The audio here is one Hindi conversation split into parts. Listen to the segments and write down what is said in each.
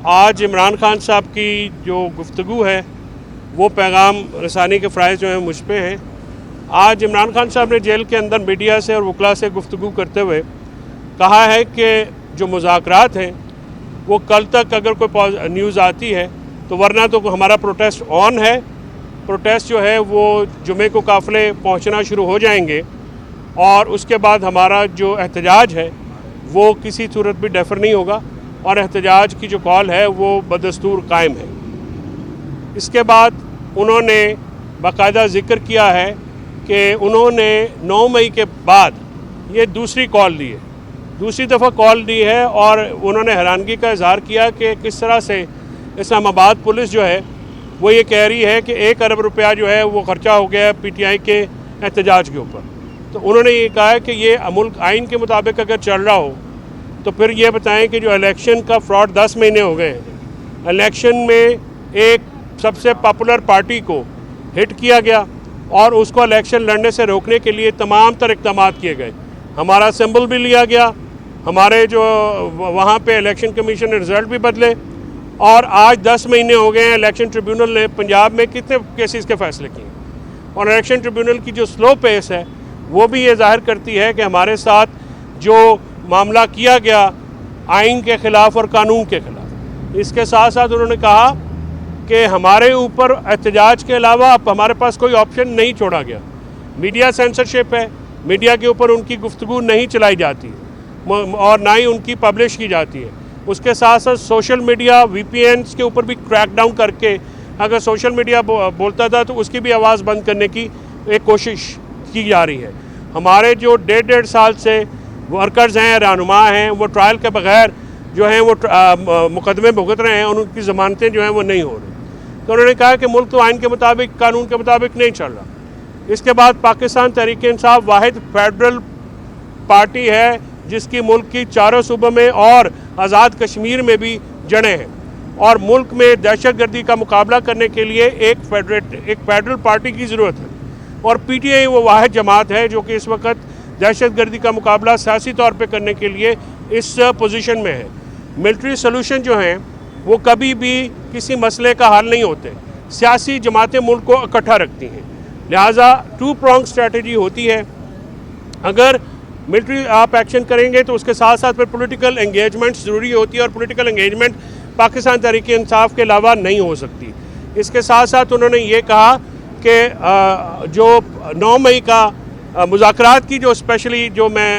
आज इमरान खान साहब की जो गुफ्तगू है वो पैगाम रसानी के फ़राइज़ जो हैं मुझ पे हैं। आज इमरान खान साहब ने जेल के अंदर मीडिया से और वकला से गुफ्तगू करते हुए कहा है कि जो मुज़ाकरात हैं वो कल तक अगर कोई न्यूज़ आती है तो वरना तो हमारा प्रोटेस्ट ऑन है। प्रोटेस्ट जो है वो जुमे को काफ़िले पहुंचना शुरू हो जाएंगे और उसके बाद हमारा जो एहतजाज है वो किसी सूरत भी डेफर नहीं होगा और एहतजाज की जो कॉल है वो बदस्तूर कायम है। इसके बाद उन्होंने बाकायदा ज़िक्र किया है कि उन्होंने 9 मई के बाद ये दूसरी कॉल दी है, दूसरी दफ़ा कॉल दी है और उन्होंने हैरानगी का इजहार किया कि किस तरह से इस्लामाबाद पुलिस जो है वो ये कह रही है कि 1 अरब रुपया जो है वो ख़र्चा हो गया है PTI के एहतजाज के ऊपर। तो उन्होंने ये कहा है कि ये मुल्क आइन के मुताबिक अगर चल रहा हो तो फिर ये बताएं कि जो इलेक्शन का फ्रॉड 10 महीने हो गए हैं, इलेक्शन में एक सबसे पॉपुलर पार्टी को हिट किया गया और उसको इलेक्शन लड़ने से रोकने के लिए तमाम तर इक़दाम किए गए। हमारा सिंबल भी लिया गया, हमारे जो वहाँ पे इलेक्शन कमीशन ने रिज़ल्ट भी बदले और आज 10 महीने हो गए हैं इलेक्शन ट्रिब्यूनल ने पंजाब में कितने केसेस के फ़ैसले किए और इलेक्शन ट्रिब्यूनल की जो स्लो पेस है वो भी ये जाहिर करती है कि हमारे साथ जो मामला किया गया आइन के ख़िलाफ़ और कानून के ख़िलाफ़। इसके साथ साथ उन्होंने कहा कि हमारे ऊपर एहतजाज के अलावा अब हमारे पास कोई ऑप्शन नहीं छोड़ा गया। मीडिया सेंसरशिप है, मीडिया के ऊपर उनकी गुफ्तगू नहीं चलाई जाती और ना ही उनकी पब्लिश की जाती है। उसके साथ साथ सोशल मीडिया VPNs के ऊपर भी क्रैकडाउन करके अगर सोशल मीडिया बोलता था तो उसकी भी आवाज़ बंद करने की एक कोशिश की जा रही है। हमारे जो 1.5 साल से वर्कर्स हैं, रहनुमा हैं, वो ट्रायल के बगैर जो हैं वो मुकदमे भुगत रहे हैं और उनकी ज़मानतें जो हैं वो नहीं हो रही। तो उन्होंने कहा कि मुल्क तो आइन के मुताबिक, कानून के मुताबिक नहीं चल रहा। इसके बाद पाकिस्तान तहरीक-ए-इंसाफ वाहिद फेडरल पार्टी है जिसकी मुल्क की चारों सूबों में और आज़ाद कश्मीर में भी जड़ें हैं और मुल्क में दहशतगर्दी का मुकाबला करने के लिए एक फेडरल पार्टी की ज़रूरत है और PTI वो वाहिद जमात है जो कि इस वक्त दहशतगर्दी का मुकाबला सियासी तौर पे करने के लिए इस पोजीशन में है। मिलिट्री सॉल्यूशन जो हैं वो कभी भी किसी मसले का हल नहीं होते, सियासी जमातें मुल्क को इकट्ठा रखती हैं, लिहाजा 2 prong स्ट्रेटजी होती है। अगर मिलिट्री आप एक्शन करेंगे तो उसके साथ साथ फिर पॉलिटिकल एंगेजमेंट ज़रूरी होती है और पॉलिटिकल एंगेजमेंट पाकिस्तान तहरीक-ए-इंसाफ के अलावा नहीं हो सकती। इसके साथ साथ उन्होंने ये कहा कि जो 9 मई का मुज़ाकरात की जो स्पेशली जो मैं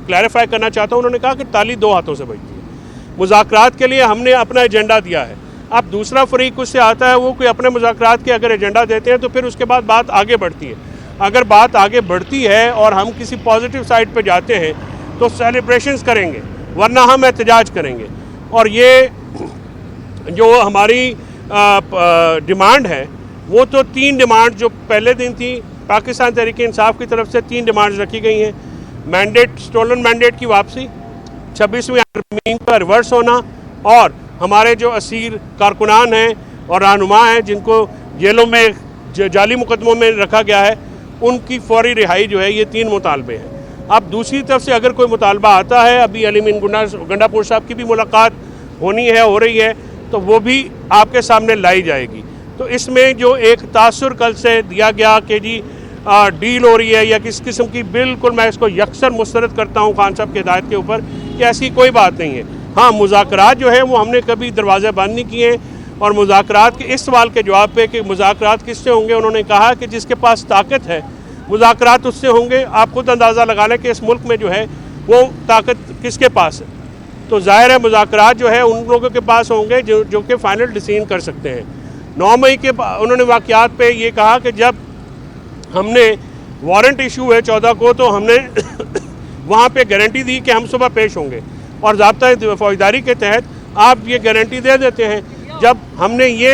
क्लैरिफाई करना चाहता हूँ, उन्होंने कहा कि ताली 2 हाथों से बजती है। मुज़ाकरात के लिए हमने अपना एजेंडा दिया है, अब दूसरा फरीक उससे आता है, वो कोई अपने मुज़ाकरात के अगर एजेंडा देते हैं तो फिर उसके बाद बात आगे बढ़ती है। अगर बात आगे बढ़ती है और हम किसी पॉजिटिव साइड पे जाते हैं तो सेलिब्रेशंस करेंगे, वरना हम एहतजाज करेंगे। और ये जो हमारी डिमांड है वो तो 3 डिमांड जो पहले दिन थी पाकिस्तान तहरीक-ए-इंसाफ की तरफ से 3 डिमांड्स रखी गई हैं। मैंडेट, स्टोलन मैंडेट की वापसी, 26वीं आर्मी का रिवर्स होना और हमारे जो असीर कारकुनान हैं और रहनुमा हैं जिनको जेलों में जाली मुकदमों में रखा गया है उनकी फौरी रिहाई जो है, ये 3 मुतालबे हैं। अब दूसरी तरफ से अगर कोई मुतालबा आता है, अभी अली मीन गंडापुर साहब की भी मुलाकात होनी है, हो रही है, तो वो भी आपके सामने लाई जाएगी। तो इसमें जो एक तासुर कल से दिया गया कि जी डील हो रही है या किस किस्म की, बिल्कुल मैं इसको यकसर मुस्तरद करता हूँ खान साहब की हिदायत के ऊपर कि ऐसी कोई बात नहीं है। हाँ, मुज़ाकरात जो है वो हमने कभी दरवाज़े बंद नहीं किए और मुज़ाकरात के इस सवाल के जवाब पे कि मुज़ाकरात किससे होंगे, उन्होंने कहा कि जिसके पास ताकत है मुज़ाकरात उससे होंगे। आप खुद अंदाज़ा लगा लें कि इस मुल्क में जो है वो ताकत किसके पास है, तो ज़ाहिर है मुज़ाकरात जो है उन लोगों के पास होंगे जो कि फ़ाइनल डिसीजन कर सकते हैं। 9 मई के उन्होंने वाक़यात पे ये कहा कि जब हमने वारंट इशू है 14 को तो हमने वहाँ पे गारंटी दी कि हम सुबह पेश होंगे और ज़ाब्ता फौजदारी के तहत आप ये गारंटी दे देते हैं। जब हमने ये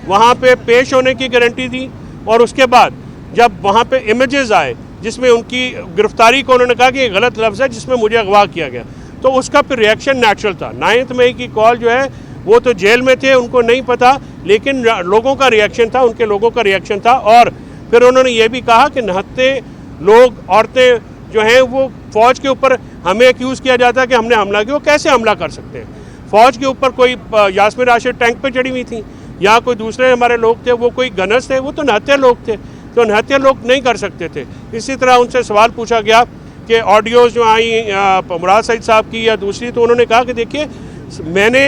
वहाँ पे पेश होने की गारंटी दी और उसके बाद जब वहाँ पे इमेजेस आए जिसमें उनकी गिरफ्तारी को उन्होंने कहा कि ये गलत लफ्ज़ है जिसमें मुझे अगवा किया गया, तो उसका फिर रिएक्शन नेचुरल था। 9 मई की कॉल जो है वो तो जेल में थे, उनको नहीं पता, लेकिन लोगों का रिएक्शन था, उनके लोगों का रिएक्शन था। और फिर उन्होंने ये भी कहा कि 69 लोग, औरतें जो हैं वो फ़ौज के ऊपर हमें एक्यूज़ किया जाता है कि हमने हमला किया, वो कैसे हमला कर सकते हैं। फ़ौज के ऊपर कोई यास्मीन राशिद टैंक पे चढ़ी हुई थी, या कोई दूसरे हमारे लोग थे, वो कोई गनर्स थे, वो तो निहत्थे लोग थे, तो निहत्थे लोग नहीं कर सकते थे। इसी तरह उनसे सवाल पूछा गया कि ऑडियोज़ जो आई मुराद सईद साहब की या दूसरी, तो उन्होंने कहा कि देखिए मैंने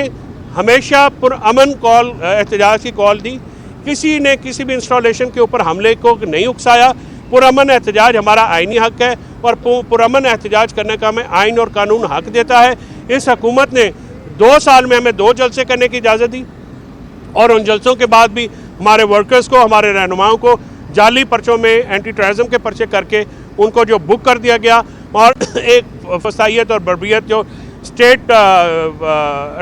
हमेशा पुरअमन कॉल एहतजाज की कॉल दी, किसी ने किसी भी इंस्टॉलेशन के ऊपर हमले को नहीं उकसाया। पुरअमन एहतजाज हमारा आइनी हक़ है और पुरअमन एहतजाज करने का हमें आइन और कानून हक़ देता है। इस हुकूमत ने 2 साल में हमें 2 जलसे करने की इजाज़त दी और उन जलसों के बाद भी हमारे वर्कर्स को, हमारे रहनुमाओं को जाली पर्चों में एंटी टेररिज्म के पर्चे करके उनको जो बुक कर दिया गया और एक फसाइयत और बर्बरियत जो स्टेट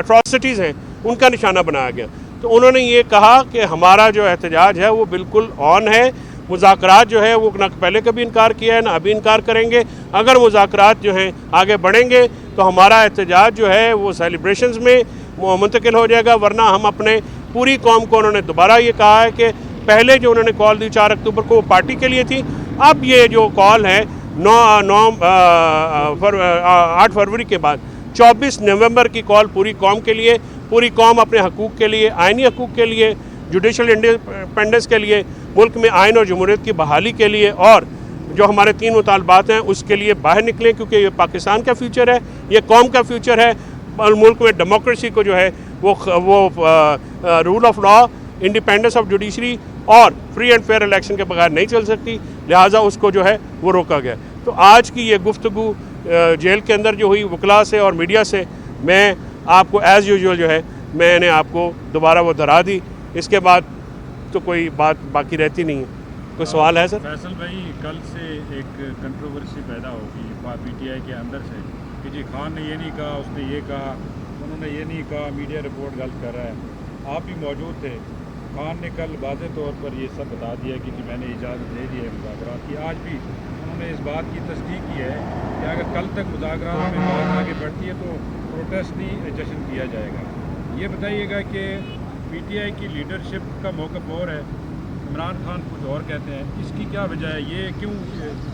एट्रॉसिटीज़ हैं उनका निशाना बनाया गया। तो उन्होंने ये कहा कि हमारा जो एहतजाज है वो बिल्कुल ऑन है, मुज़ाकरात जो है वो ना पहले कभी इनकार किया है ना अभी इनकार करेंगे। अगर मुज़ाकरात जो हैं आगे बढ़ेंगे तो हमारा एहतजाज जो है वो सेलिब्रेशंस में मुंतकिल हो जाएगा, वरना हम अपने पूरी कौम को, उन्होंने दोबारा ये कहा है कि पहले जो उन्होंने कॉल दी 4 अक्टूबर को वो पार्टी के लिए थी, अब ये जो कॉल है 8 फरवरी के बाद 24 नवंबर की कॉल पूरी कौम के लिए, पूरी कौम अपने हकूक़ के लिए, आइनी हकूक़ के लिए, जुडिशल इंडिपेंडेंस के लिए, मुल्क में आइन और जमहूरियत की बहाली के लिए और जो हमारे 3 मुतालबात हैं उसके लिए बाहर निकलें, क्योंकि ये पाकिस्तान का फ्यूचर है, ये कौम का फ्यूचर है। और मुल्क में डेमोक्रेसी को जो है वो rule of law, independence of judiciary और फ्री एंड फेयर इलेक्शन के बगैर नहीं चल सकती, लिहाजा उसको जो है वो रोका गया। तो आज की ये गुफ्तगू जेल के अंदर जो हुई वकला से और मीडिया से, मैं आपको एज़ यूजुअल जो है मैंने आपको दोबारा वो दोहरा दी। इसके बाद तो कोई बात बाकी रहती नहीं है। कोई सवाल है सर? फैसल भाई, कल से एक कंट्रोवर्सी पैदा होगी PTI के अंदर से कि जी खान ने ये नहीं कहा, उसने ये कहा, उन्होंने ये नहीं कहा, मीडिया रिपोर्ट गलत कर रहा है। आप भी मौजूद थे, खान ने कल वाज़े तौर पर ये सब बता दिया कि जी मैंने इजाज़त दे दी है मुज़ाकरात की। आज भी उन्होंने इस बात की तस्दीक की है कि अगर कल तक मुज़ाकरात में बात आगे बढ़ती है तो प्रोटेस्ट नहीं जश्न किया जाएगा। ये बताइएगा कि PTI की लीडरशिप का मौक़िफ़ और है, इमरान खान कुछ और कहते हैं, इसकी क्या वजह है? ये क्यों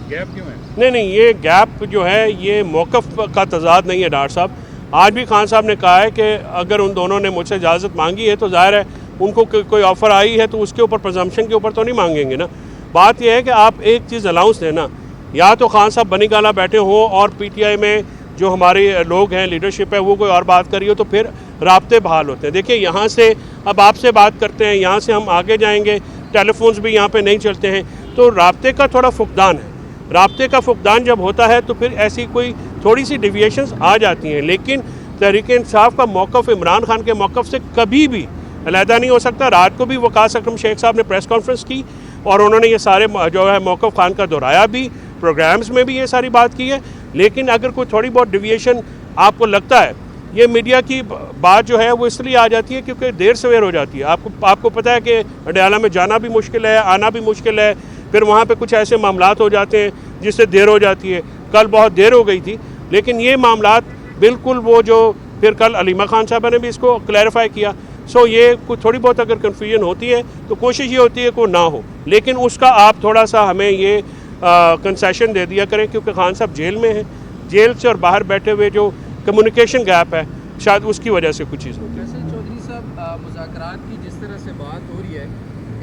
गैप क्यों है? नहीं, ये गैप जो है ये मौक़िफ़ का तज़ाद नहीं है डॉक्टर साहब। आज भी खान साहब ने कहा है कि अगर उन दोनों ने मुझसे इजाज़त मांगी है तो ज़ाहिर है उनको कोई ऑफ़र आई है तो उसके ऊपर प्रजम्पशन के ऊपर तो नहीं मांगेंगे ना। बात यह है कि आप एक चीज़ अलाउंस देना, या तो खान साहब बनी गाला बैठे हों और PTI में जो हमारे लोग हैं, लीडरशिप है, वो कोई और बात करी हो तो फिर राब्ते बहाल होते हैं। देखिए यहाँ से अब आपसे बात करते हैं, यहाँ से हम आगे जाएंगे, टेलीफोन्स भी यहाँ पे नहीं चलते हैं, तो राब्ते का थोड़ा फुकदान है। राब्ते का फुकदान जब होता है तो फिर ऐसी कोई थोड़ी सी डिविएशंस आ जाती हैं, लेकिन तहरीक इंसाफ का मौक़िफ़ इमरान खान के मौक़िफ़ से कभी भी अलहदा नहीं हो सकता। रात को भी वकास अकरम शेख साहब ने प्रेस कॉन्फ्रेंस की और उन्होंने ये सारे जो है मौक़िफ़ खान का दोहराया भी, प्रोग्राम्स में भी ये सारी बात की है। लेकिन अगर कोई थोड़ी बहुत डिविएशन आपको लगता है, ये मीडिया की बात जो है वो इसलिए आ जाती है क्योंकि देर सवेर हो जाती है। आपको पता है कि अडयाला में जाना भी मुश्किल है, आना भी मुश्किल है, फिर वहाँ पे कुछ ऐसे मामलात हो जाते हैं जिससे देर हो जाती है। कल बहुत देर हो गई थी, लेकिन ये मामलात बिल्कुल वो जो फिर कल अलीमा खान साहब ने भी इसको क्लैरिफाई किया। सो ये कुछ थोड़ी बहुत अगर कन्फ्यूजन होती है तो कोशिश ये होती है कि ना हो, लेकिन उसका आप थोड़ा सा हमें ये कंसेशन दे दिया करें, क्योंकि खान साहब जेल में हैं, जेल से और बाहर बैठे हुए जो कम्युनिकेशन गैप है शायद उसकी वजह से कुछ चीज़ होती है। फैसल चौधरी साहब, मुज़ाकरात की जिस तरह से बात हो रही है,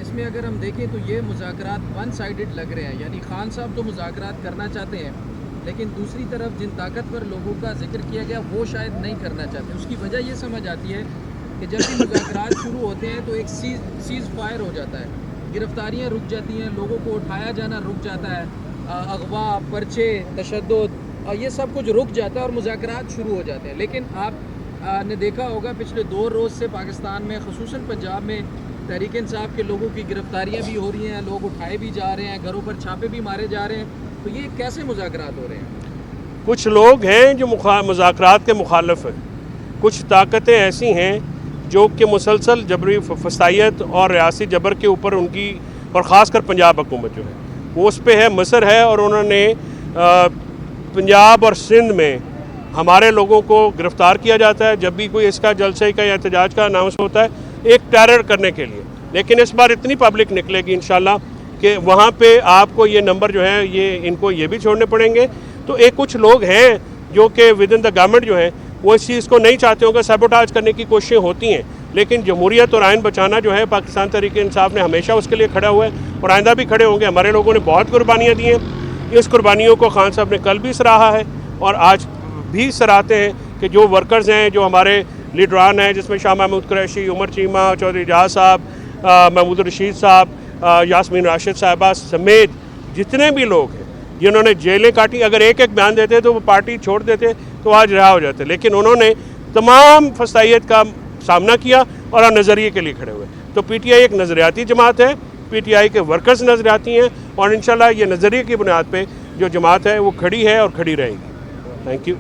इसमें अगर हम देखें तो ये मुज़ाकरात वन साइडेड लग रहे हैं। यानी खान साहब तो मुज़ाकरात करना चाहते हैं, लेकिन दूसरी तरफ जिन ताकतवर लोगों का जिक्र किया गया वो शायद नहीं करना चाहते। उसकी वजह ये समझ आती है कि जब भी मुज़ाकरात शुरू होते हैं तो एक सीज़ फायर हो जाता है, गिरफ्तारियाँ रुक जाती हैं, लोगों को उठाया जाना रुक जाता है, अगवा, पर्चे, तशद्दुद, ये सब कुछ रुक जाता है और मुज़ाकरात शुरू हो जाते हैं। लेकिन आप ने देखा होगा पिछले 2 रोज़ से पाकिस्तान में, ख़ुसूसन पंजाब में, तहरीक इंसाफ के लोगों की गिरफ्तारियाँ भी हो रही हैं, लोग उठाए भी जा रहे हैं, घरों पर छापे भी मारे जा रहे हैं। तो ये कैसे मुज़ाकरात हो रहे हैं? कुछ लोग हैं जो मुज़ाकरात के मुखालिफ हैं, कुछ ताकतें ऐसी हैं जो कि मुसलसल जबरी फसाइयत और रियासी जबर के ऊपर उनकी, और ख़ासकर पंजाब हुकूमत जो है वो उस पर है, मसर है, और उन्होंने पंजाब और सिंध में हमारे लोगों को गिरफ़्तार किया जाता है जब भी कोई इसका जलसे का या एहतजाज का अनाउंस होता है, एक टेरर करने के लिए। लेकिन इस बार इतनी पब्लिक निकलेगी इंशाल्लाह कि वहाँ पे आपको ये नंबर जो है ये इनको ये भी छोड़ने पड़ेंगे। तो एक कुछ लोग हैं जो कि विद इन द गवर्नमेंट जो है वो इस चीज़ को नहीं चाहते होंगे, सैबोटाज करने की कोशिशें होती हैं, लेकिन जमहूरियत और आइन बचाना जो है पाकिस्तान तहरीक इंसाफ ने हमेशा उसके लिए खड़ा हुआ है और आइंदा भी खड़े होंगे। हमारे लोगों ने बहुत कुर्बानियाँ दी हैं, इस कुर्बानियों को खान साहब ने कल भी सराहा है और आज भी सराहते हैं कि जो वर्कर्स हैं, जो हमारे लीडरान हैं, जिसमें शाह महमूद कुरैशी, उमर चीमा, चौधरी जहाज साहब, महमूद रशीद साहब, यास्मीन राशिद साहिबा समेत जितने भी लोग हैं जिन्होंने जेलें काटी, अगर एक एक बयान देते तो वो पार्टी छोड़ देते तो आज रिहा हो जाते, लेकिन उन्होंने तमाम फसाइयत का सामना किया और नज़रिए के लिए खड़े हुए। तो पीटीआई एक नज़रियाती जमात है, पीटीआई के वर्कर्स नज़रियाती हैं और इंशाल्लाह ये नज़रिए की बुनियाद पे जो जमात है वो खड़ी है और खड़ी रहेगी। Thank you.